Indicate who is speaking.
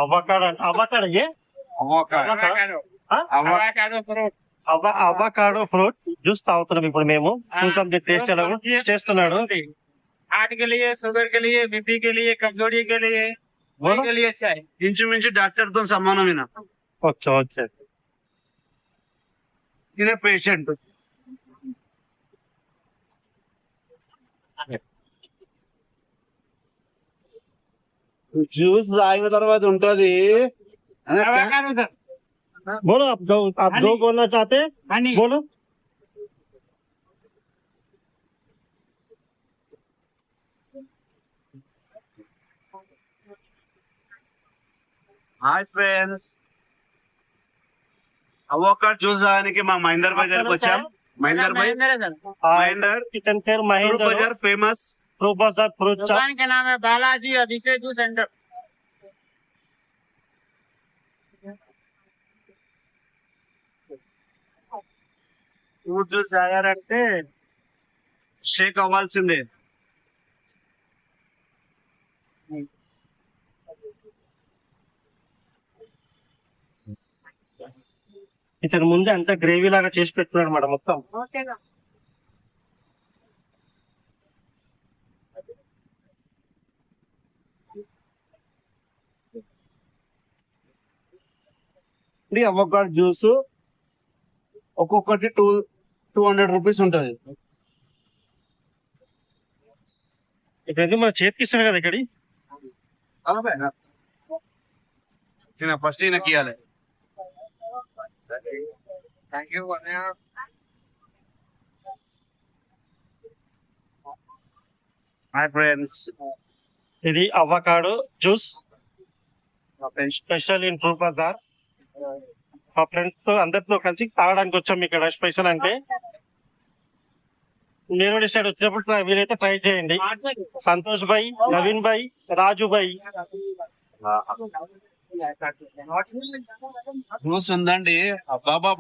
Speaker 1: Avocado ఏ avocado fruit juice తాగుతున్నాం ఇప్పుడు మేము. చూసాం టేస్ట్ ఎలా చేస్తున్నాడు.
Speaker 2: हार्ट के लिए, शुगर के लिए, बीपी के लिए, कमजोरी के लिए, के लिए अच्छा है.
Speaker 3: ఇంచుమించు డాక్టర్ తో సమానమైన
Speaker 1: వచ్చే
Speaker 3: ఇదే పేషెంట్. జ్యూస్ తాగిన తర్వాత ఉంటది.
Speaker 1: बोलो आप दो बोलना चाहते हैं बोलो.
Speaker 3: హాయ్ ఫ్రెండ్స్, అవోకాడో జ్యూస్ తాగడానికి మా మహేందర్ భాయ్ దగ్గరకు వచ్చాం. మహేందర్ భాయ్,
Speaker 1: इतन फिर महेंद्र
Speaker 3: బజార్ ఫేమస్
Speaker 1: फ्रूट बाजार फ्रूट चाट.
Speaker 2: दुकान के नाम है Balaji Abhishek juice centre.
Speaker 3: Fruit juice తాగారంటే షేక్ అవ్వాల్సిందే.
Speaker 1: ఇతను ముందే అంతా గ్రేవీ లాగా చేసి పెట్టుకున్నాడు అన్నమాట మొత్తం.
Speaker 3: అవోకాడో జ్యూస్ ఒక్కొక్కటి 200 రూపీస్ ఉంటది.
Speaker 1: ఇప్పుడైతే మన చేతికి ఇస్తాడు కదా ఇక్కడి.
Speaker 3: ఫస్ట్ ఈయనకి ఇవ్వాలి.
Speaker 2: Thank you.
Speaker 3: హాయ్ ఫ్రెండ్స్,
Speaker 1: ఇది avocado juice special in fruit bazaar. మా ఫ్రెండ్స్ తో అందరితో కలిసి తాగడానికి వచ్చాం ఇక్కడ. స్పెషల్ అంటే మీరు డిసైడ్ వచ్చినప్పుడు వీలైతే ట్రై చేయండి. సంతోష్ భాయ్, నవీన్ భాయ్, రాజు భాయ్.
Speaker 3: జ్యూస్ ఉందండి. అబ్బాబా